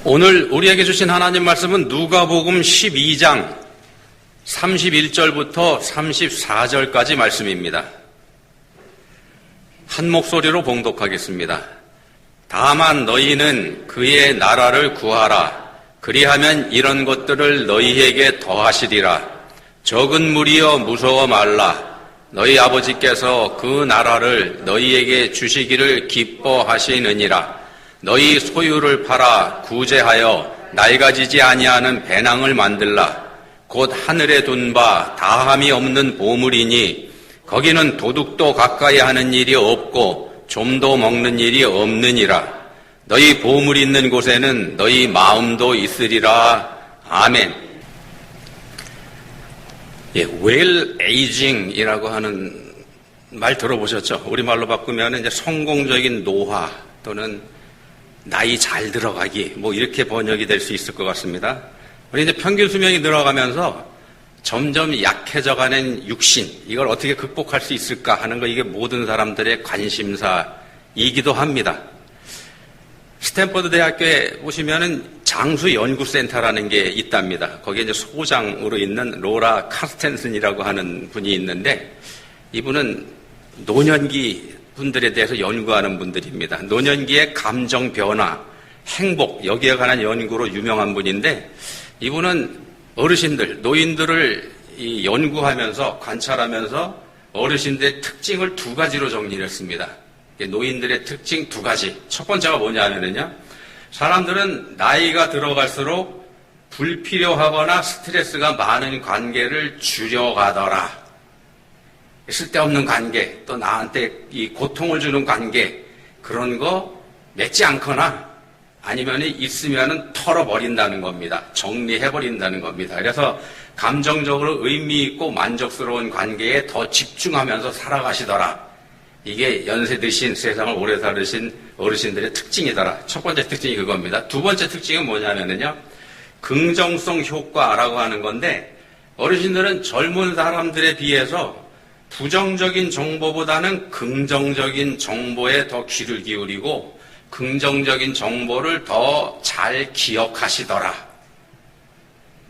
오늘 우리에게 주신 하나님 말씀은 누가복음 12장 31절부터 34절까지 말씀입니다. 한 목소리로 봉독하겠습니다. 다만 너희는 그의 나라를 구하라. 그리하면 이런 것들을 너희에게 더하시리라. 적은 무리여 무서워 말라. 너희 아버지께서 그 나라를 너희에게 주시기를 기뻐하시느니라. 너희 소유를 팔아 구제하여 낡아지지 아니하는 배낭을 만들라. 곧 하늘에 둔 바 다함이 없는 보물이니 거기는 도둑도 가까이 하는 일이 없고 좀도 먹는 일이 없느니라. 너희 보물 있는 곳에는 너희 마음도 있으리라. 아멘. well aging이라고 하는 말 들어보셨죠? 우리말로 바꾸면 이제 성공적인 노화 또는 나이 잘 들어가기 이렇게 번역이 될 수 있을 것 같습니다. 우리 이제 평균 수명이 늘어가면서 점점 약해져가는 육신, 이걸 어떻게 극복할 수 있을까 하는 거, 이게 모든 사람들의 관심사이기도 합니다. 스탠퍼드 대학교에 보시면은 장수 연구센터라는 게 있답니다. 거기에 이제 소장으로 있는 로라 카스텐슨이라고 하는 분이 있는데, 이분은 노년기 분들에 대해서 연구하는 분들입니다. 노년기의 감정 변화, 행복, 여기에 관한 연구로 유명한 분인데, 이분은 어르신들, 노인들을 연구하면서, 관찰하면서 어르신들의 특징을 두 가지로 정리를 했습니다. 노인들의 특징 두 가지. 첫 번째가 뭐냐면요, 사람들은 나이가 들어갈수록 불필요하거나 스트레스가 많은 관계를 줄여가더라. 쓸데없는 관계, 또 나한테 이 고통을 주는 관계, 그런 거 맺지 않거나 아니면 있으면은 털어버린다는 겁니다. 정리해버린다는 겁니다. 그래서 감정적으로 의미 있고 만족스러운 관계에 더 집중하면서 살아가시더라. 이게 연세 드신, 세상을 오래 살으신 어르신들의 특징이더라. 첫 번째 특징이 그겁니다. 두 번째 특징은 뭐냐면요, 긍정성 효과라고 하는 건데, 어르신들은 젊은 사람들에 비해서 부정적인 정보보다는 긍정적인 정보에 더 귀를 기울이고 긍정적인 정보를 더 잘 기억하시더라.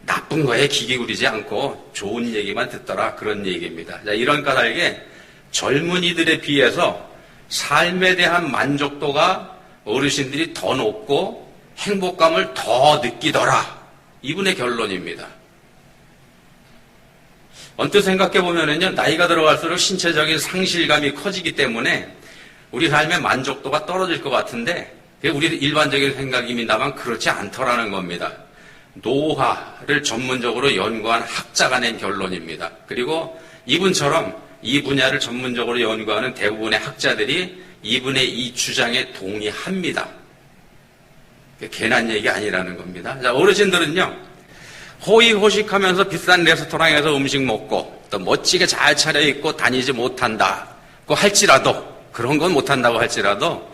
나쁜 거에 귀 기울이지 않고 좋은 얘기만 듣더라. 그런 얘기입니다. 자, 이런 까닭에 젊은이들에 비해서 삶에 대한 만족도가 어르신들이 더 높고 행복감을 더 느끼더라. 이분의 결론입니다. 언뜻 생각해보면요, 나이가 들어갈수록 신체적인 상실감이 커지기 때문에 우리 삶의 만족도가 떨어질 것 같은데, 그게 우리 일반적인 생각입니다만 그렇지 않더라는 겁니다. 노화를 전문적으로 연구한 학자가 낸 결론입니다. 그리고 이분처럼 이 분야를 전문적으로 연구하는 대부분의 학자들이 이분의 이 주장에 동의합니다. 괜한 얘기 아니라는 겁니다. 자, 어르신들은요, 호의호식하면서 비싼 레스토랑에서 음식 먹고 또 멋지게 잘 차려입고 다니지 못한다고 할지라도, 그런 건 못한다고 할지라도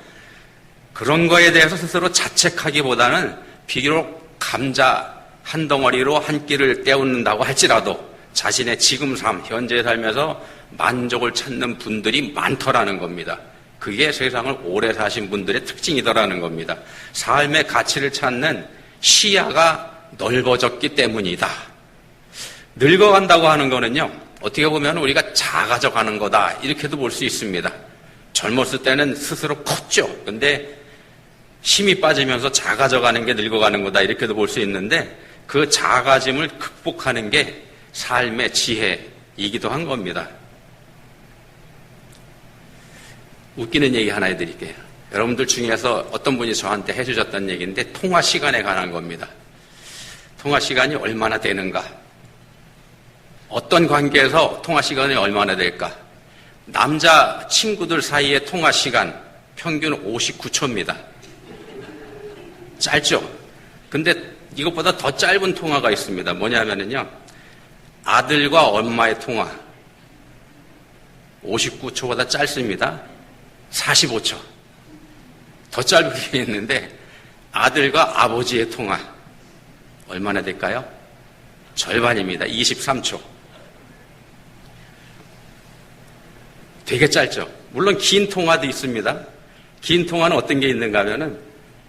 그런 거에 대해서 스스로 자책하기보다는 비록 감자 한 덩어리로 한 끼를 때우는다고 할지라도 자신의 지금 삶, 현재 삶에서 만족을 찾는 분들이 많더라는 겁니다. 그게 세상을 오래 사신 분들의 특징이더라는 겁니다. 삶의 가치를 찾는 시야가 넓어졌기 때문이다. 늙어간다고 하는 거는요, 어떻게 보면 우리가 작아져 가는 거다, 이렇게도 볼 수 있습니다. 젊었을 때는 스스로 컸죠. 근데 힘이 빠지면서 작아져 가는 게 늙어가는 거다, 이렇게도 볼 수 있는데, 그 작아짐을 극복하는 게 삶의 지혜이기도 한 겁니다. 웃기는 얘기 하나 해드릴게요. 여러분들 중에서 어떤 분이 저한테 해주셨던 얘기인데, 통화 시간에 관한 겁니다. 통화 시간이 얼마나 되는가? 어떤 관계에서 통화 시간이 얼마나 될까? 남자 친구들 사이의 통화 시간 평균 59초입니다. 짧죠? 근데 이것보다 더 짧은 통화가 있습니다. 뭐냐면요, 아들과 엄마의 통화 59초보다 짧습니다. 45초. 더 짧게 있는데 아들과 아버지의 통화 얼마나 될까요? 절반입니다. 23초. 되게 짧죠. 물론 긴 통화도 있습니다. 긴 통화는 어떤 게 있는가 하면은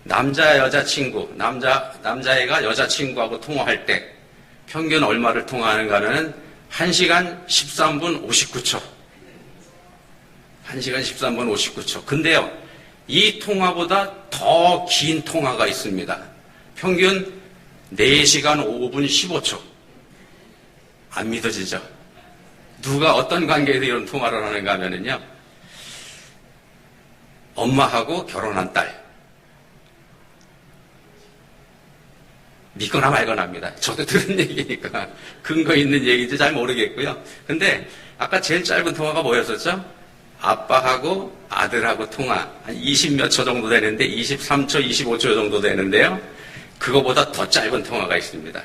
남자 여자친구, 남자애가 여자친구하고 통화할 때 평균 얼마를 통화하는가 하면은 1시간 13분 59초. 1시간 13분 59초. 근데요, 이 통화보다 더 긴 통화가 있습니다. 평균 4시간 5분 15초. 안 믿어지죠? 누가 어떤 관계에서 이런 통화를 하는가 하면은요, 엄마하고 결혼한 딸. 믿거나 말거나 합니다. 저도 들은 얘기니까 근거 있는 얘기인지 잘 모르겠고요. 근데 아까 제일 짧은 통화가 뭐였었죠? 아빠하고 아들하고 통화 한 20몇 초 정도 되는데 23초, 25초 정도 되는데요. 그거보다 더 짧은 통화가 있습니다.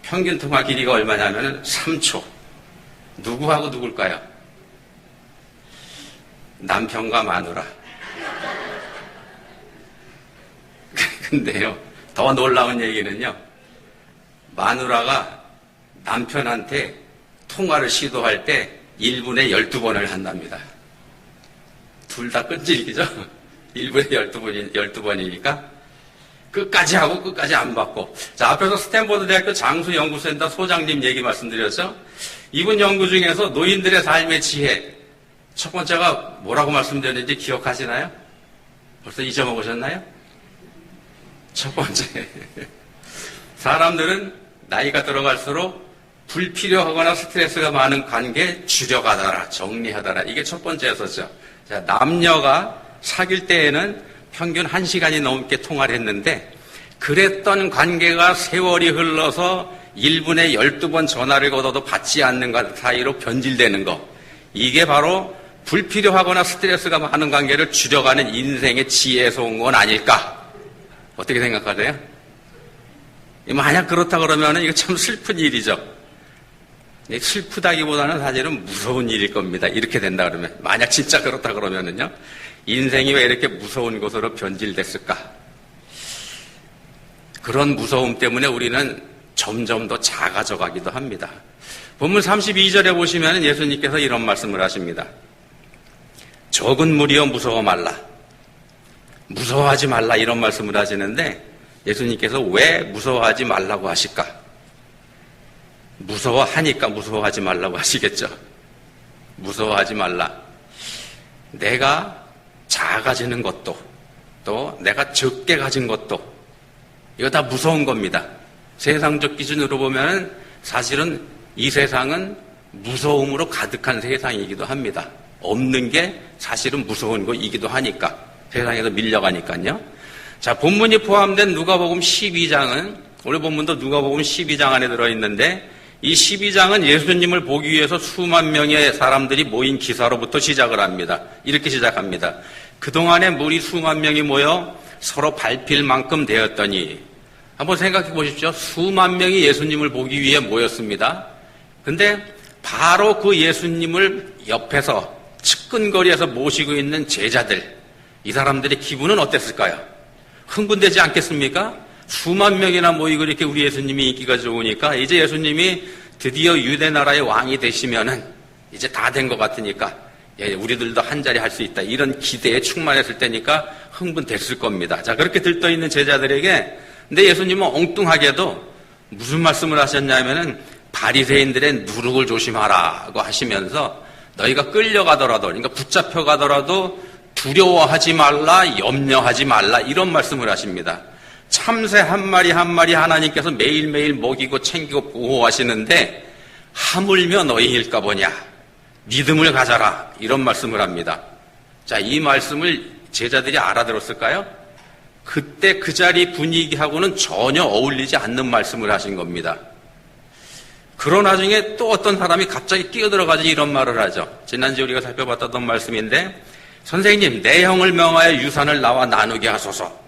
평균 통화 길이가 얼마냐면 3초. 누구하고 누굴까요? 남편과 마누라. 근데요, 더 놀라운 얘기는요, 마누라가 남편한테 통화를 시도할 때 1분에 12번을 한답니다. 둘 다 끈질기죠? 1분에 12번이니까 끝까지 하고 끝까지 안 받고. 자, 앞에서 스탠포드 대학교 장수연구센터 소장님 얘기 말씀드렸죠? 이분 연구 중에서 노인들의 삶의 지혜, 첫 번째가 뭐라고 말씀드렸는지 기억하시나요? 벌써 잊어먹으셨나요? 첫 번째, 사람들은 나이가 들어갈수록 불필요하거나 스트레스가 많은 관계 줄여가더라, 정리하더라. 이게 첫 번째였었죠. 자, 남녀가 사귈 때에는 평균 1시간이 넘게 통화를 했는데, 그랬던 관계가 세월이 흘러서 1분에 12번 전화를 걸어도 받지 않는 것 사이로 변질되는 거. 이게 바로 불필요하거나 스트레스가 많은 관계를 줄여가는 인생의 지혜에서 온 건 아닐까? 어떻게 생각하세요? 만약 그렇다 그러면 이거 참 슬픈 일이죠. 슬프다기보다는 사실은 무서운 일일 겁니다. 이렇게 된다 그러면. 만약 진짜 그렇다 그러면은요. 인생이 왜 이렇게 무서운 것으로 변질됐을까? 그런 무서움 때문에 우리는 점점 더 작아져 가기도 합니다. 본문 32절에 보시면 예수님께서 이런 말씀을 하십니다. 적은 무리여 무서워 말라. 무서워하지 말라 이런 말씀을 하시는데 예수님께서 왜 무서워하지 말라고 하실까? 무서워하니까 무서워하지 말라고 하시겠죠. 무서워하지 말라. 내가 작아지는 것도 또 내가 적게 가진 것도 이거 다 무서운 겁니다. 세상적 기준으로 보면 사실은 이 세상은 무서움으로 가득한 세상이기도 합니다. 없는 게 사실은 무서운 거이기도 하니까. 세상에서 밀려가니까요. 자, 본문이 포함된 누가복음 12장은 오늘 본문도 누가복음 12장 안에 들어있는데 이 12장은 예수님을 보기 위해서 수만 명의 사람들이 모인 기사로부터 시작을 합니다. 이렇게 시작합니다. 그동안에 무리 수만 명이 모여 서로 밟힐 만큼 되었더니 한번 생각해 보십시오. 수만 명이 예수님을 보기 위해 모였습니다. 근데 바로 그 예수님을 옆에서 측근거리에서 모시고 있는 제자들, 이 사람들의 기분은 어땠을까요? 흥분되지 않겠습니까? 수만 명이나 모이고 이렇게 우리 예수님이 인기가 좋으니까 이제 예수님이 드디어 유대 나라의 왕이 되시면은 이제 다 된 것 같으니까 우리들도 한 자리 할 수 있다. 이런 기대에 충만했을 때니까 흥분됐을 겁니다. 자, 그렇게 들떠있는 제자들에게 근데 예수님은 엉뚱하게도 무슨 말씀을 하셨냐면은 바리새인들의 누룩을 조심하라고 하시면서 너희가 끌려가더라도 그러니까 붙잡혀가더라도 두려워하지 말라, 염려하지 말라 이런 말씀을 하십니다. 참새 한 마리 한 마리 하나님께서 매일매일 먹이고 챙기고 보호하시는데 하물며 너희일까 보냐. 믿음을 가져라 이런 말씀을 합니다. 자, 이 말씀을 제자들이 알아들었을까요? 그때 그 자리 분위기하고는 전혀 어울리지 않는 말씀을 하신 겁니다. 그러나 중에 또 어떤 사람이 갑자기 끼어들어가지고 이런 말을 하죠. 지난주에 우리가 살펴봤던 말씀인데 선생님, 내 형을 명하여 유산을 나와 나누게 하소서.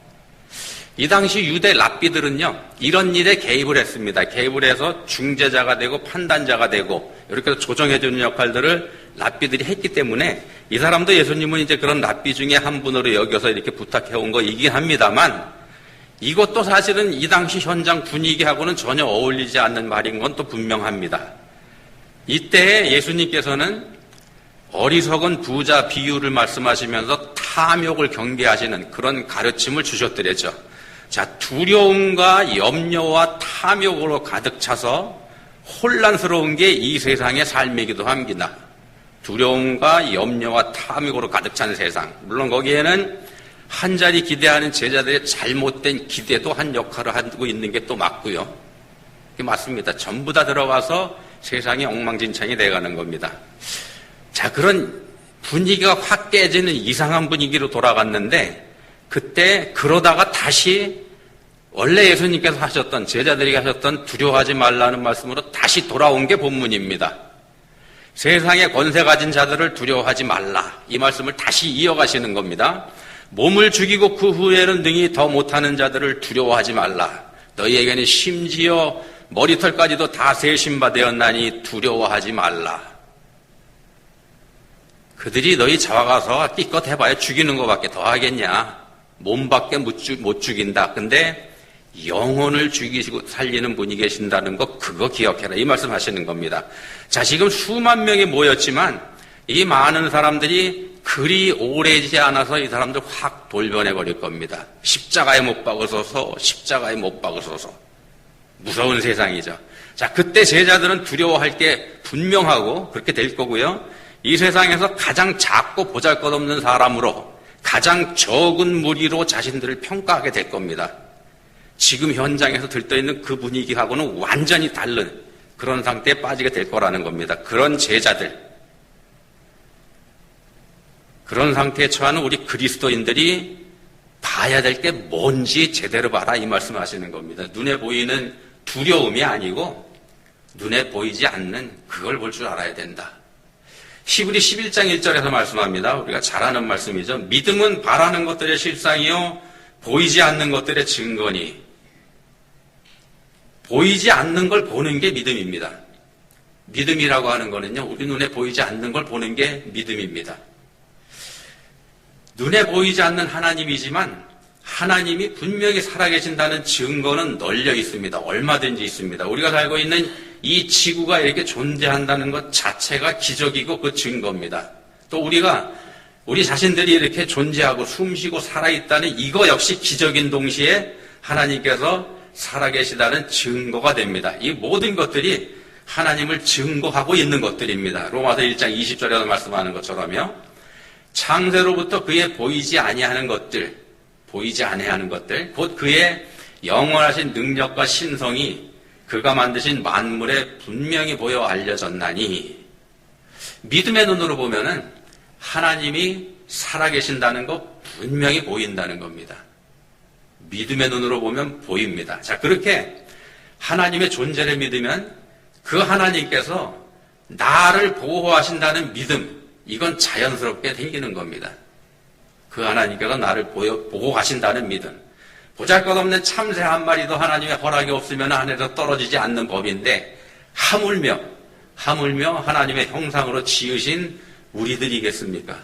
이 당시 유대 랍비들은요, 이런 일에 개입을 했습니다. 개입을 해서 중재자가 되고 판단자가 되고 이렇게 조정해주는 역할들을 랍비들이 했기 때문에 이 사람도 예수님은 이제 그런 랍비 중에 한 분으로 여겨서 이렇게 부탁해온 거이긴 합니다만 이것도 사실은 이 당시 현장 분위기하고는 전혀 어울리지 않는 말인 건 또 분명합니다. 이때 예수님께서는 어리석은 부자 비유를 말씀하시면서 탐욕을 경계하시는 그런 가르침을 주셨더랬죠. 자, 두려움과 염려와 탐욕으로 가득 차서 혼란스러운 게 이 세상의 삶이기도 합니다. 두려움과 염려와 탐욕으로 가득 찬 세상. 물론 거기에는 한 자리 기대하는 제자들의 잘못된 기대도 한 역할을 하고 있는 게 또 맞고요. 그게 맞습니다. 전부 다 들어가서 세상이 엉망진창이 돼가는 겁니다. 자, 그런 분위기가 확 깨지는 이상한 분위기로 돌아갔는데 그때 그러다가 다시 원래 예수님께서 하셨던 제자들이 하셨던 두려워하지 말라는 말씀으로 다시 돌아온 게 본문입니다. 세상에 권세 가진 자들을 두려워하지 말라 이 말씀을 다시 이어가시는 겁니다. 몸을 죽이고 그 후에는 능히 더 못하는 자들을 두려워하지 말라. 너희에게는 심지어 머리털까지도 다 세심바 되었나니 두려워하지 말라. 그들이 너희 잡아가서 끼껏 해봐야 죽이는 것밖에 더 하겠냐. 몸밖에 못 죽인다. 근데 영혼을 죽이시고 살리는 분이 계신다는 거 그거 기억해라. 이 말씀 하시는 겁니다. 자, 지금 수만 명이 모였지만 이 많은 사람들이 그리 오래지 않아서 이 사람들 확 돌변해 버릴 겁니다. 십자가에 못 박으소서, 십자가에 못 박으소서. 무서운 세상이죠. 자, 그때 제자들은 두려워할 게 분명하고 그렇게 될 거고요. 이 세상에서 가장 작고 보잘것없는 사람으로 가장 적은 무리로 자신들을 평가하게 될 겁니다. 지금 현장에서 들떠있는 그 분위기하고는 완전히 다른 그런 상태에 빠지게 될 거라는 겁니다. 그런 제자들, 그런 상태에 처하는 우리 그리스도인들이 봐야 될 게 뭔지 제대로 봐라 이 말씀을 하시는 겁니다. 눈에 보이는 두려움이 아니고 눈에 보이지 않는 그걸 볼 줄 알아야 된다. 히브리 11장 1절에서 말씀합니다. 우리가 잘 아는 말씀이죠. 믿음은 바라는 것들의 실상이요 보이지 않는 것들의 증거니. 보이지 않는 걸 보는 게 믿음입니다. 믿음이라고 하는 거는요, 우리 눈에 보이지 않는 걸 보는 게 믿음입니다. 눈에 보이지 않는 하나님이지만 하나님이 분명히 살아계신다는 증거는 널려 있습니다. 얼마든지 있습니다. 우리가 살고 있는 이 지구가 이렇게 존재한다는 것 자체가 기적이고 그 증거입니다. 또 우리가 우리 자신들이 이렇게 존재하고 숨쉬고 살아있다는 이거 역시 기적인 동시에 하나님께서 살아계시다는 증거가 됩니다. 이 모든 것들이 하나님을 증거하고 있는 것들입니다. 로마서 1장 20절에서 말씀하는 것처럼요. 창세로부터 그의 보이지 아니하는 것들, 곧 그의 영원하신 능력과 신성이 그가 만드신 만물에 분명히 보여 알려졌나니. 믿음의 눈으로 보면은 하나님이 살아계신다는 거 분명히 보인다는 겁니다. 믿음의 눈으로 보면 보입니다. 자, 그렇게 하나님의 존재를 믿으면 그 하나님께서 나를 보호하신다는 믿음, 이건 자연스럽게 생기는 겁니다. 그 하나님께서 나를 보호하신다는 믿음. 보잘것없는 참새 한 마리도 하나님의 허락이 없으면 하늘에서 떨어지지 않는 법인데 하물며 하나님의 형상으로 지으신 우리들이겠습니까?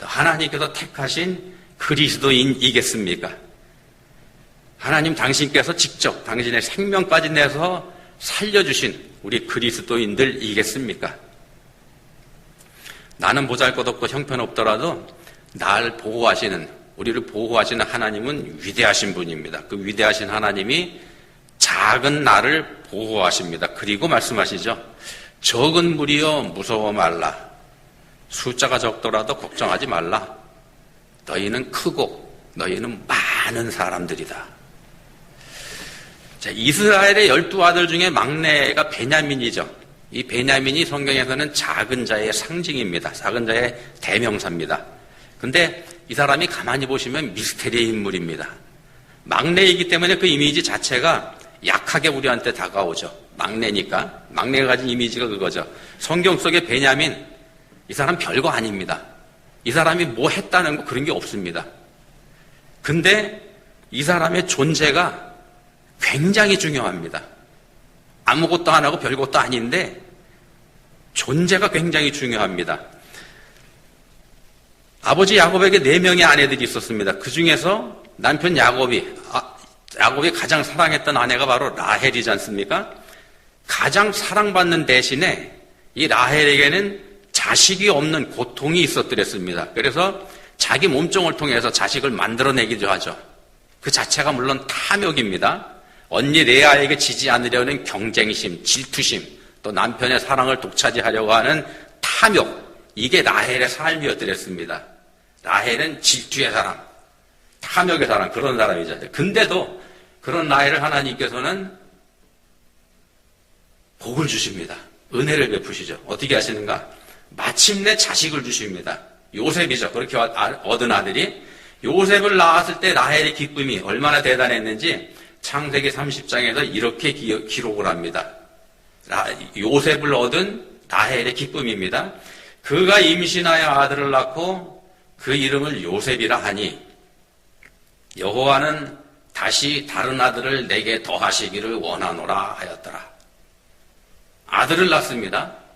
하나님께서 택하신 그리스도인이겠습니까? 하나님 당신께서 직접 당신의 생명까지 내서 살려주신 우리 그리스도인들이겠습니까? 나는 보잘것없고 형편없더라도 날 보호하시는, 우리를 보호하시는 하나님은 위대하신 분입니다. 그 위대하신 하나님이 작은 나를 보호하십니다. 그리고 말씀하시죠. 적은 무리여 무서워 말라. 숫자가 적더라도 걱정하지 말라. 너희는 크고 너희는 많은 사람들이다. 자, 이스라엘의 12아들 중에 막내가 베냐민이죠. 이 베냐민이 성경에서는 작은 자의 상징입니다. 작은 자의 대명사입니다. 근데 이 사람이 가만히 보시면 미스테리의 인물입니다. 막내이기 때문에 그 이미지 자체가 약하게 우리한테 다가오죠. 막내니까. 막내가 가진 이미지가 그거죠. 성경 속의 베냐민, 이 사람 별거 아닙니다. 이 사람이 뭐 했다는 거 그런 게 없습니다. 근데 이 사람의 존재가 굉장히 중요합니다. 아무것도 안 하고 별것도 아닌데 존재가 굉장히 중요합니다. 아버지 야곱에게 4명의 아내들이 있었습니다. 그 중에서 남편 야곱이 가장 사랑했던 아내가 바로 라헬이지 않습니까? 가장 사랑받는 대신에 이 라헬에게는 자식이 없는 고통이 있었더랬습니다. 그래서 자기 몸종을 통해서 자식을 만들어내기도 하죠. 그 자체가 물론 탐욕입니다. 언니 레아에게 지지 않으려는 경쟁심, 질투심, 또 남편의 사랑을 독차지하려고 하는 탐욕, 이게 라헬의 삶이었더랬습니다. 라헬은 질투의 사람, 탐욕의 사람, 그런 사람이죠. 근데도 그런 라헬을 하나님께서는 복을 주십니다. 은혜를 베푸시죠. 어떻게 하시는가? 마침내 자식을 주십니다. 요셉이죠. 그렇게 얻은 아들이. 요셉을 낳았을 때 라헬의 기쁨이 얼마나 대단했는지 창세기 30장에서 이렇게 기록을 합니다. 요셉을 얻은 라헬의 기쁨입니다. 그가 임신하여 아들을 낳고 그 이름을 요셉이라 하니 여호와는 다시 다른 아들을 내게 더하시기를 원하노라 하였더라. 아들을 낳습니다.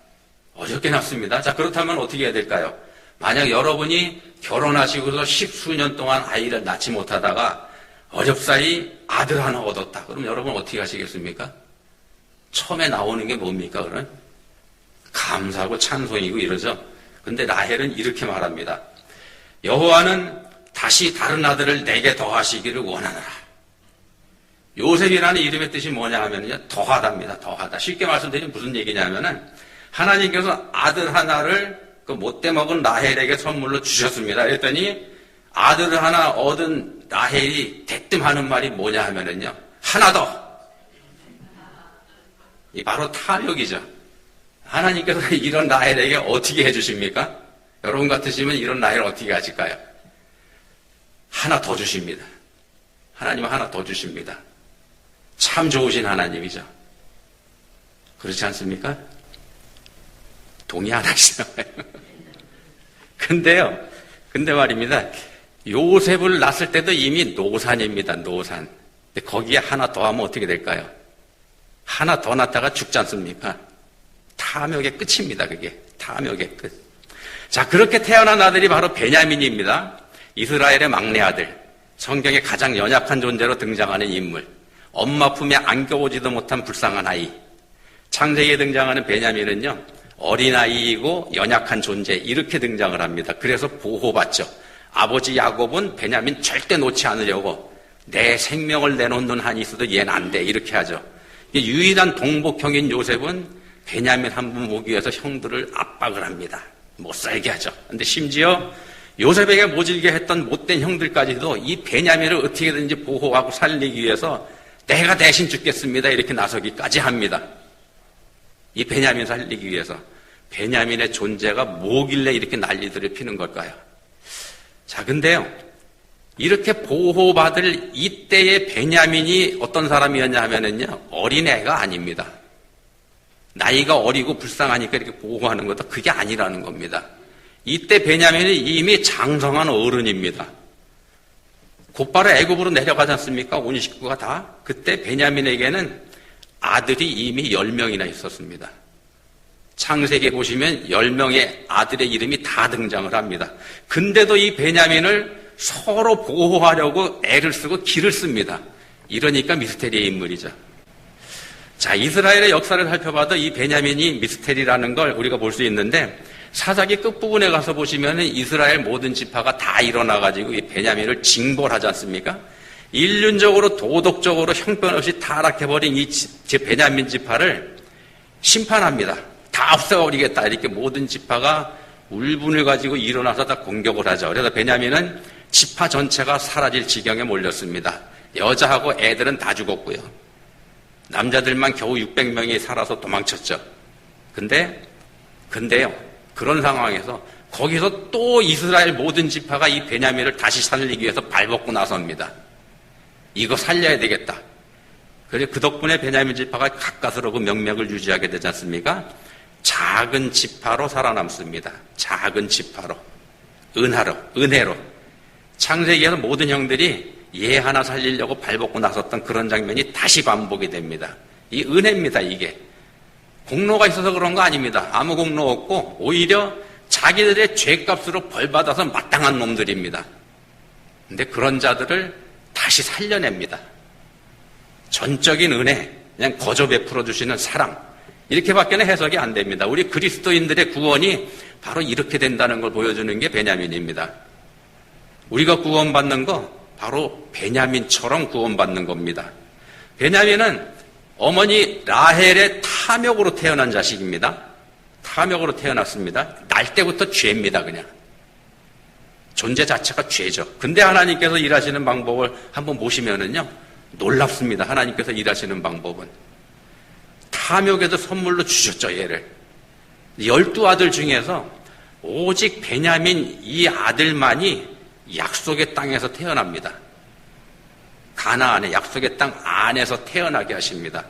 어렵게 낳습니다. 자, 그렇다면 어떻게 해야 될까요? 만약 여러분이 결혼하시고서 10수년 동안 아이를 낳지 못하다가 어렵사이 아들 하나 얻었다. 그럼 여러분 어떻게 하시겠습니까? 처음에 나오는 게 뭡니까? 그런 감사하고 찬송이고 이러죠. 근데 라헬은 이렇게 말합니다. 여호와는 다시 다른 아들을 내게 더하시기를 원하노라. 요셉이라는 이름의 뜻이 뭐냐 하면요, 더하다입니다. 더하다. 쉽게 말씀드리면 무슨 얘기냐면은 하나님께서 아들 하나를 그 못돼 먹은 라헬에게 선물로 주셨습니다. 그랬더니 아들을 하나 얻은 라헬이 대뜸 하는 말이 뭐냐 하면은요, 하나 더. 이 바로 탐욕이죠. 하나님께서 이런 라헬에게 어떻게 해주십니까? 여러분 같으시면 이런 라헬 어떻게 하실까요? 하나 더 주십니다. 하나님은 하나 더 주십니다. 참 좋으신 하나님이죠. 그렇지 않습니까? 동의 안 하시나요? 근데 말입니다. 요셉을 낳았을 때도 이미 노산입니다. 노산. 근데 거기에 하나 더 하면 어떻게 될까요? 하나 더 낳다가 죽지 않습니까? 탐욕의 끝입니다. 그게 탐욕의 끝. 자, 그렇게 태어난 아들이 바로 베냐민입니다. 이스라엘의 막내 아들, 성경에 가장 연약한 존재로 등장하는 인물, 엄마 품에 안겨오지도 못한 불쌍한 아이. 창세기에 등장하는 베냐민은요, 어린아이이고 연약한 존재, 이렇게 등장을 합니다. 그래서 보호받죠. 아버지 야곱은 베냐민 절대 놓지 않으려고 내 생명을 내놓는 한이 있어도 얘는 안 돼, 이렇게 하죠. 유일한 동복형인 요셉은 베냐민 한 분 보기 위해서 형들을 압박을 합니다. 못 살게 하죠. 근데 심지어 요셉에게 모질게 했던 못된 형들까지도 이 베냐민을 어떻게든지 보호하고 살리기 위해서 내가 대신 죽겠습니다, 이렇게 나서기까지 합니다. 이 베냐민 살리기 위해서. 베냐민의 존재가 뭐길래 이렇게 난리들을 피는 걸까요? 자, 근데요, 이렇게 보호받을 이때의 베냐민이 어떤 사람이었냐 하면은요, 어린애가 아닙니다. 나이가 어리고 불쌍하니까 이렇게 보호하는 것도 그게 아니라는 겁니다. 이때 베냐민이 이미 장성한 어른입니다. 곧바로 애굽으로 내려가지 않습니까? 온 식구가 다. 그때 베냐민에게는 아들이 이미 10명이나 있었습니다. 창세기에 보시면 10명의 아들의 이름이 다 등장을 합니다. 근데도 이 베냐민을 서로 보호하려고 애를 쓰고 기를 씁니다. 이러니까 미스테리의 인물이죠. 자, 이스라엘의 역사를 살펴봐도 이 베냐민이 미스테리라는 걸 우리가 볼 수 있는데, 사사기 끝부분에 가서 보시면 이스라엘 모든 지파가 다 일어나가지고 이 베냐민을 징벌하지 않습니까? 인륜적으로 도덕적으로 형편없이 타락해버린 이 베냐민 지파를 심판합니다. 다 없애버리겠다, 이렇게 모든 지파가 울분을 가지고 일어나서 다 공격을 하죠. 그래서 베냐민은 지파 전체가 사라질 지경에 몰렸습니다. 여자하고 애들은 다 죽었고요. 남자들만 겨우 600명이 살아서 도망쳤죠. 근데요, 그런 상황에서 거기서 또 이스라엘 모든 지파가 이 베냐민을 다시 살리기 위해서 발벗고 나섭니다. 이거 살려야 되겠다. 그래서 그 덕분에 베냐민 지파가 가까스로 그 명맥을 유지하게 되지 않습니까? 작은 지파로 살아남습니다. 작은 지파로. 은혜로. 창세기에서 모든 형들이 얘 하나 살리려고 발벗고 나섰던 그런 장면이 다시 반복이 됩니다. 이 은혜입니다, 이게. 공로가 있어서 그런 거 아닙니다. 아무 공로 없고 오히려 자기들의 죄값으로 벌받아서 마땅한 놈들입니다. 근데 그런 자들을 다시 살려냅니다. 전적인 은혜, 그냥 거저 베풀어 주시는 사랑, 이렇게밖에는 해석이 안 됩니다. 우리 그리스도인들의 구원이 바로 이렇게 된다는 걸 보여주는 게 베냐민입니다. 우리가 구원받는 거 바로 베냐민처럼 구원받는 겁니다. 베냐민은 어머니 라헬의 탐욕으로 태어난 자식입니다. 탐욕으로 태어났습니다. 날 때부터 죄입니다, 그냥. 존재 자체가 죄죠. 근데 하나님께서 일하시는 방법을 한번 보시면은요, 놀랍습니다. 하나님께서 일하시는 방법은. 탐욕에도 선물로 주셨죠, 얘를. 12아들 중에서 오직 베냐민 이 아들만이 약속의 땅에서 태어납니다. 가나안의 약속의 땅 안에서 태어나게 하십니다.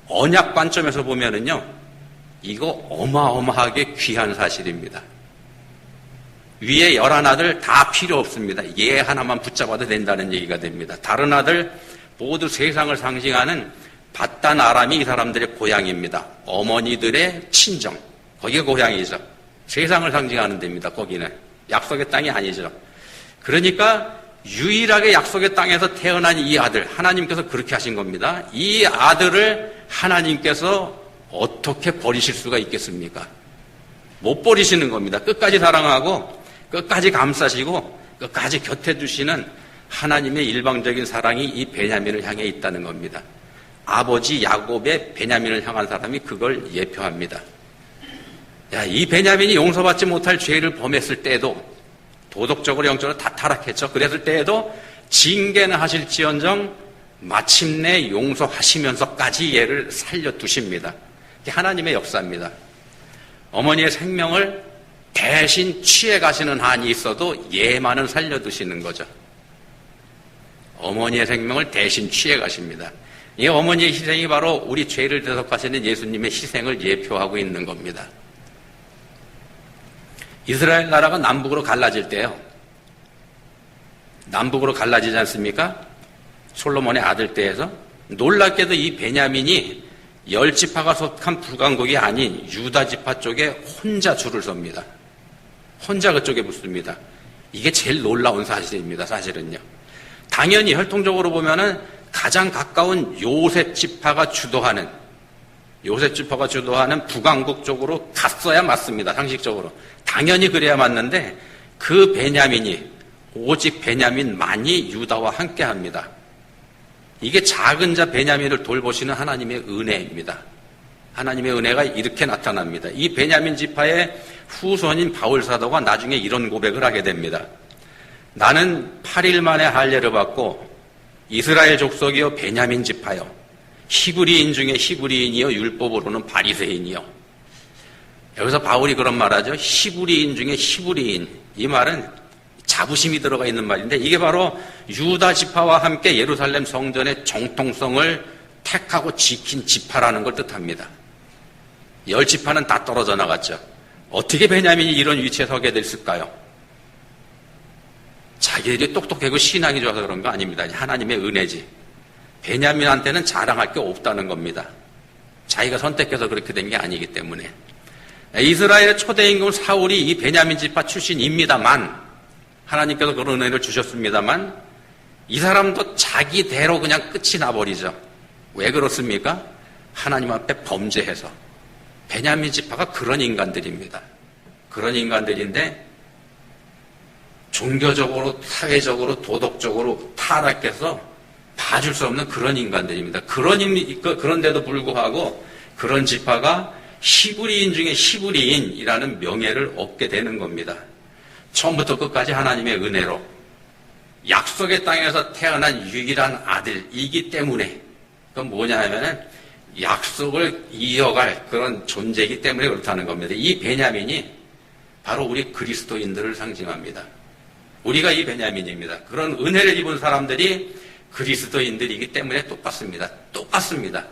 언약 관점에서 보면은요, 이거 어마어마하게 귀한 사실입니다. 위에 11아들 다 필요 없습니다. 얘 하나만 붙잡아도 된다는 얘기가 됩니다. 다른 아들 모두 세상을 상징하는 밧단 아람이 이 사람들의 고향입니다. 어머니들의 친정, 거기가 고향이죠. 세상을 상징하는 데입니다. 거기는 약속의 땅이 아니죠. 그러니까 유일하게 약속의 땅에서 태어난 이 아들, 하나님께서 그렇게 하신 겁니다. 이 아들을 하나님께서 어떻게 버리실 수가 있겠습니까? 못 버리시는 겁니다. 끝까지 사랑하고 끝까지 감싸시고 끝까지 곁에 두시는 하나님의 일방적인 사랑이 이 베냐민을 향해 있다는 겁니다. 아버지 야곱의 베냐민을 향한 사람이 그걸 예표합니다. 이 베냐민이 용서받지 못할 죄를 범했을 때에도 도덕적으로 영적으로 다 타락했죠. 그랬을 때에도 징계는 하실지언정 마침내 용서하시면서까지 얘를 살려두십니다. 이게 하나님의 역사입니다. 어머니의 생명을 대신 취해가시는 한이 있어도 얘만은 살려두시는 거죠. 어머니의 생명을 대신 취해가십니다. 이 어머니의 희생이 바로 우리 죄를 대속하시는 예수님의 희생을 예표하고 있는 겁니다. 이스라엘 나라가 남북으로 갈라질 때요. 남북으로 갈라지지 않습니까? 솔로몬의 아들 때에서. 놀랍게도 이 베냐민이 10지파가 속한 북왕국이 아닌 유다 지파 쪽에 혼자 줄을 섭니다. 혼자 그쪽에 붙습니다. 이게 제일 놀라운 사실입니다. 사실은요. 당연히 혈통적으로 보면은 가장 가까운 요셉 지파가 주도하는 북왕국 쪽으로 갔어야 맞습니다. 상식적으로. 당연히 그래야 맞는데 그 베냐민이 오직 베냐민만이 유다와 함께합니다. 이게 작은 자 베냐민을 돌보시는 하나님의 은혜입니다. 하나님의 은혜가 이렇게 나타납니다. 이 베냐민 지파의 후손인 바울 사도가 나중에 이런 고백을 하게 됩니다. 나는 8일 만에 할례를 받고 이스라엘 족속이요 베냐민 지파요 히브리인 중에 히브리인이요 율법으로는 바리새인이요. 여기서 바울이 그런 말하죠. 히브리인 중에 히브리인. 이 말은 자부심이 들어가 있는 말인데 이게 바로 유다 지파와 함께 예루살렘 성전의 정통성을 택하고 지킨 지파라는 걸 뜻합니다. 10지파는 다 떨어져 나갔죠. 어떻게 베냐민이 이런 위치에 서게 됐을까요? 자기들이 똑똑하고 신앙이 좋아서 그런 거 아닙니다. 하나님의 은혜지. 베냐민한테는 자랑할 게 없다는 겁니다. 자기가 선택해서 그렇게 된 게 아니기 때문에. 이스라엘의 초대 임금 사울이 이 베냐민 지파 출신입니다만 하나님께서 그런 은혜를 주셨습니다만 이 사람도 자기대로 그냥 끝이 나버리죠. 왜 그렇습니까? 하나님 앞에 범죄해서. 베냐민 지파가 그런 인간들입니다. 그런 인간들인데 종교적으로, 사회적으로, 도덕적으로 타락해서 봐줄 수 없는 그런 인간들입니다. 그런데도 불구하고 그런 지파가 히브리인 중에 히브리인이라는 명예를 얻게 되는 겁니다. 처음부터 끝까지 하나님의 은혜로 약속의 땅에서 태어난 유일한 아들이기 때문에 그건 뭐냐 하면은 약속을 이어갈 그런 존재이기 때문에 그렇다는 겁니다. 이 베냐민이 바로 우리 그리스도인들을 상징합니다. 우리가 이 베냐민입니다. 그런 은혜를 입은 사람들이 그리스도인들이기 때문에 똑같습니다. 똑같습니다.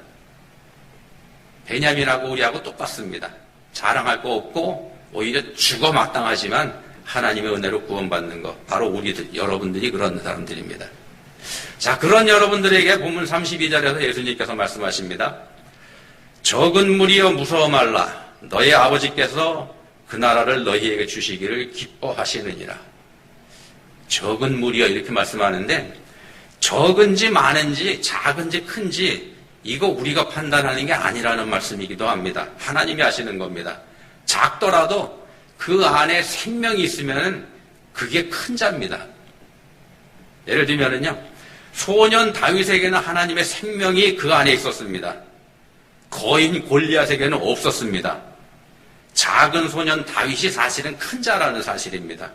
베냐민하고 우리하고 똑같습니다. 자랑할 거 없고 오히려 죽어 마땅하지만 하나님의 은혜로 구원받는 것. 바로 우리들, 여러분들이 그런 사람들입니다. 자, 그런 여러분들에게 본문 32절에서 예수님께서 말씀하십니다. 적은 무리여 무서워 말라. 너의 아버지께서 그 나라를 너희에게 주시기를 기뻐하시느니라. 적은 무리여 이렇게 말씀하는데 적은지 많은지 작은지 큰지 이거 우리가 판단하는 게 아니라는 말씀이기도 합니다. 하나님이 하시는 겁니다. 작더라도 그 안에 생명이 있으면 그게 큰 자입니다. 예를 들면은요, 소년 다윗에게는 하나님의 생명이 그 안에 있었습니다. 거인 골리앗에게는 없었습니다. 작은 소년 다윗이 사실은 큰 자라는 사실입니다.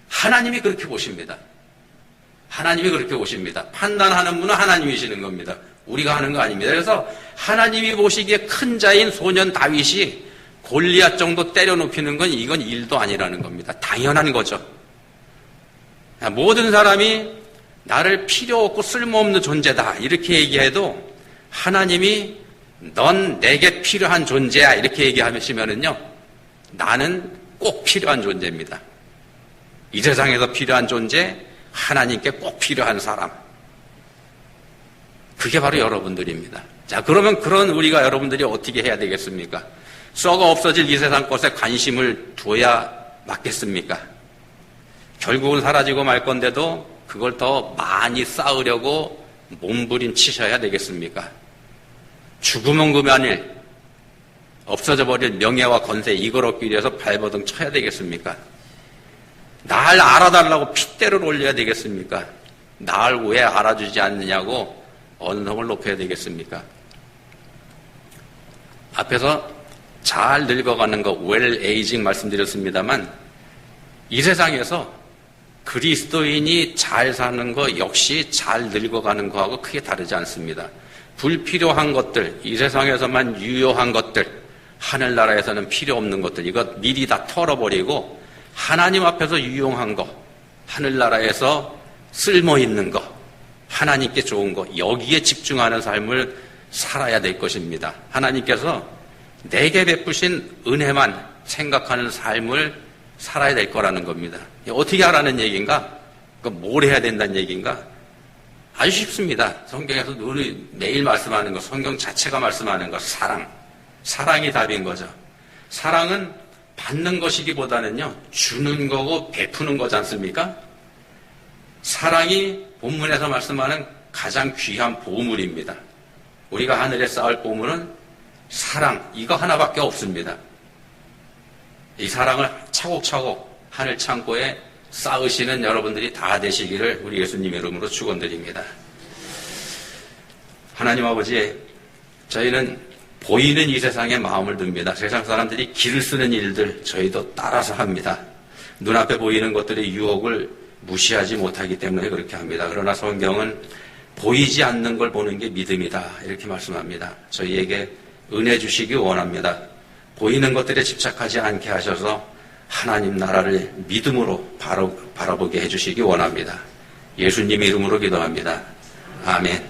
하나님이 그렇게 보십니다. 하나님이 그렇게 보십니다. 판단하는 분은 하나님이시는 겁니다. 우리가 하는 거 아닙니다. 그래서 하나님이 보시기에 큰 자인 소년 다윗이 골리앗 정도 때려눕히는 건 이건 일도 아니라는 겁니다. 당연한 거죠. 모든 사람이 나를 필요 없고 쓸모없는 존재다 이렇게 얘기해도 하나님이 넌 내게 필요한 존재야 이렇게 얘기하시면은요, 나는 꼭 필요한 존재입니다. 이 세상에서 필요한 존재, 하나님께 꼭 필요한 사람. 그게 바로 여러분들입니다. 자, 그러면 그런 우리가 여러분들이 어떻게 해야 되겠습니까? 썩어 없어질 이 세상 것에 관심을 둬야 맞겠습니까? 결국은 사라지고 말 건데도 그걸 더 많이 쌓으려고 몸부림치셔야 되겠습니까? 죽으면 그만일, 없어져 버릴 명예와 권세 이걸 얻기 위해서 발버둥 쳐야 되겠습니까? 날 알아달라고 핏대를 올려야 되겠습니까? 날 왜 알아주지 않느냐고 언성을 높여야 되겠습니까? 앞에서 잘 늙어가는 거, 웰 에이징 말씀드렸습니다만 이 세상에서 그리스도인이 잘 사는 거 역시 잘 늙어가는 거하고 크게 다르지 않습니다. 불필요한 것들, 이 세상에서만 유효한 것들, 하늘나라에서는 필요 없는 것들, 이거 미리 다 털어버리고 하나님 앞에서 유용한 거, 하늘나라에서 쓸모있는 거, 하나님께 좋은 거, 여기에 집중하는 삶을 살아야 될 것입니다. 하나님께서 내게 베푸신 은혜만 생각하는 삶을 살아야 될 거라는 겁니다. 어떻게 하라는 얘기인가? 뭘 해야 된다는 얘기인가? 아주 쉽습니다. 성경에서 매일 말씀하는 거, 성경 자체가 말씀하는 거, 사랑. 사랑이 답인 거죠. 사랑은 받는 것이기보다는요, 주는 거고 베푸는 거지 않습니까? 사랑이 본문에서 말씀하는 가장 귀한 보물입니다. 우리가 하늘에 쌓을 보물은 사랑, 이거 하나밖에 없습니다. 이 사랑을 차곡차곡 하늘 창고에 쌓으시는 여러분들이 다 되시기를 우리 예수님 이름으로 축원드립니다. 하나님 아버지, 저희는 보이는 이 세상에 마음을 듭니다. 세상 사람들이 길을 쓰는 일들 저희도 따라서 합니다. 눈앞에 보이는 것들의 유혹을 무시하지 못하기 때문에 그렇게 합니다. 그러나 성경은 보이지 않는 걸 보는 게 믿음이다 이렇게 말씀합니다. 저희에게 은혜 주시기 원합니다. 보이는 것들에 집착하지 않게 하셔서 하나님 나라를 믿음으로 바라보게 해주시기 원합니다. 예수님 이름으로 기도합니다. 아멘.